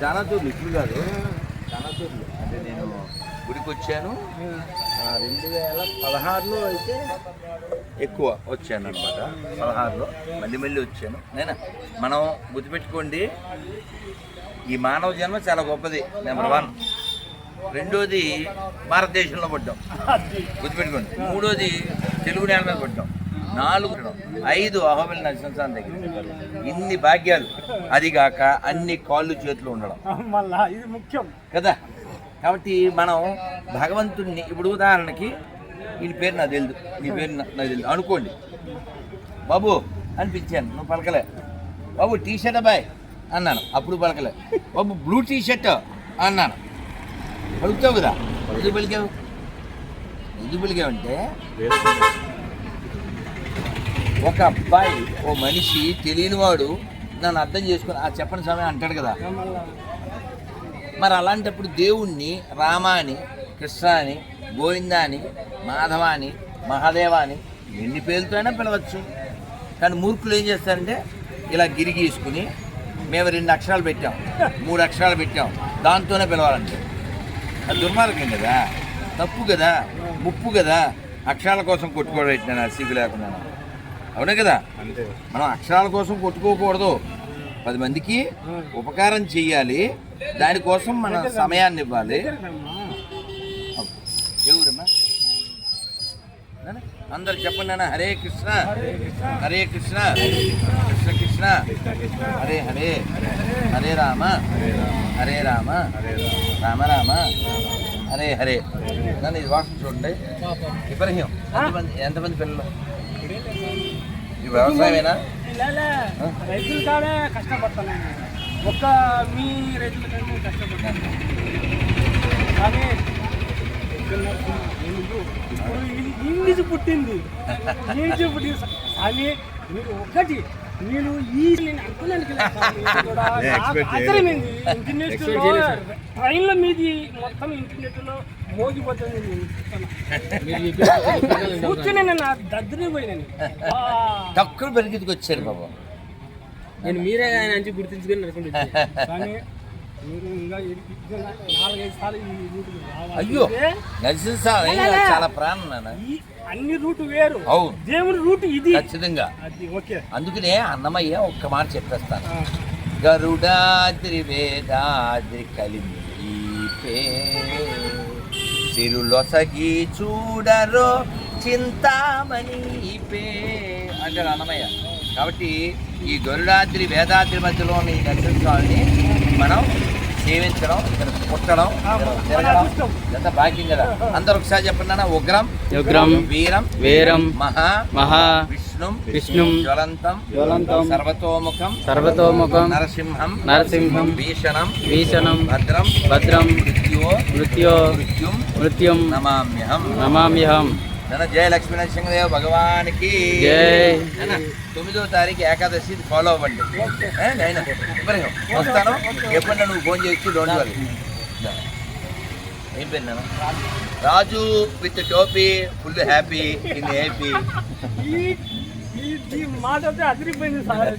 చాలా తూర్లు ఇప్పుడు కాదు, చాలా తూర్లు. అంటే నేను గుడికి వచ్చాను 2016లో అయితే ఎక్కువ వచ్చాను అనమాట. 16లో మళ్ళీ వచ్చాను నేను. మనం గుర్తుపెట్టుకోండి, ఈ మానవ జన్మ చాలా గొప్పది. నెంబర్ 1. రెండోది భారతదేశంలో పడ్డాం, గుర్తుపెట్టుకోండి. మూడోది తెలుగు నేల మీద పడ్డాం. 4, 5 అహోబిల నరసింహస్వామి దగ్గర. ఇన్ని భాగ్యాలు, అదిగాక అన్ని కాళ్ళు చేతులు ఉండడం ఇది ముఖ్యం కదా. కాబట్టి మనం భగవంతుడిని, ఇప్పుడు ఉదాహరణకి ఈయన పేరు నాకు తెలియదు, నీ పేరు నాకు తెలియదు అనుకోండి. బాబు అని పిలిచాను, నువ్వు పలకలే. బాబు టీ షర్ట్ అబ్బాయి అన్నాను, అప్పుడు పలకలే. బాబు బ్లూ టీ షర్ట్ అన్నాను, పలుకుతావు కదా. ఎందుకు పలికావంటే ఒక అబ్బాయి, ఓ మనిషి తెలియనివాడు నన్ను అర్థం చేసుకుని చెప్పని సమయం అంటాడు కదా. మరి అలాంటప్పుడు దేవుణ్ణి రామా అని, కృష్ణ అని, గోవింద అని, మాధవ అని, మహాదేవ అని ఎన్ని పేర్లతో అయినా పిలవచ్చు. కానీ మూర్ఖులు ఏం చేస్తారంటే ఇలా గిరి గీసుకుని మేము 2 అక్షరాలు పెట్టాం, 3 అక్షరాలు పెట్టాం, దాంతోనే పిలవాలంటే అది దుర్మార్గం కదా, తప్పు కదా, ముప్పు కదా. అక్షరాల కోసం కొట్టుకోవడం పెట్టినా సిగ్గు లేకుండా, అవునే కదా. మనం అక్షరాల కోసం కొట్టుకోకూడదు, 10 మందికి ఉపకారం చెయ్యాలి, దానికోసం మన సమయాన్ని ఇవ్వాలి. ఎవరమ్మా అందరు చెప్పండి అన్న. హరే కృష్ణ హరే కృష్ణ కృష్ణ కృష్ణ హరే హరే, హరే రామ హరే రామ రామ రామ హరే హరే. నన్ను ఇది వాసన చూడండి. ఇబ్రహీం ఎంతమంది పిల్లలు? ఈ వ్యవసాయమేనా? రైతులు కాడే కష్టపడతాను, ఒక్క మీ రైతుల కంటే కష్టపడతాను. కానీ ఇప్పుడు ఇంగ్లీష్ పుట్టింది, ఇంగ్లీష్ పుట్టింది కానీ మీరు ఒకటి, నేను ఈ నేను అనుకున్నాను ఆశ్చర్యమైంది. ఇంటర్నెట్ ట్రైన్లో మీది మొత్తం ఇంటర్నెట్లో మోగిపోతుంది. కూర్చొని నేను దద్దరిపోయినాను. తక్కువ పెరిగికి వచ్చారు బాబా. నేను మీరే ఆయన నుంచి గుర్తించుకొని అనుకుంటున్నాను. కానీ మీరు ఇంకా 4-5 సార్లు అయ్యో నరసింహస్వామి చాలా ప్రాణం నాన్న. అన్ని రూట్ వేరు, దేవుని రూట్ ఇది ఖచ్చితంగా. అందుకనే అన్నమయ్య ఒక్క మాట చెప్పేస్తాను. గరుడాద్రి వేదాద్రి కలిపే సిరులొసగి చూడరో చింతామణి పే అంటాడు అన్నమయ్య. కాబట్టి ఈ గరుడాద్రి వేదాద్రి మధ్యలో ఉన్న ఈ నరసింహస్వామిని మనం సేవించడం, ఇక్కడ పుట్టడం, తిరగడం ఎంత భాగ్యం కదా. అందరూ ఒకసారి చెప్పండి అన్న. ఉగ్రం ఉగ్రం వీరం వీరం మహా మహా విష్ణుం విష్ణుం జ్వలంతం జ్వలంతం సర్వతోముఖం సర్వతోముఖం నరసింహం నరసింహం భీషణం భీషణం భద్రం భద్రం మృత్యో మృత్యుం మృత్యుం నమామ్యహం నమామ్యహం. జయ లక్ష్మీ నరసింహదేవ భగవానికి జై. 9వ తారీఖు ఏకాదశి ఫాలో అవ్వండి. నేను వస్తాను, ఎప్పుడన్నా నువ్వు ఫోన్ చేయొచ్చు. Don't worry. ఏం పేరు నేను? రాజు విత్ టోపీ, ఫుల్ హ్యాపీ ఇన్ హ్యాపీ. మాట అదిరిపోయింది సార్.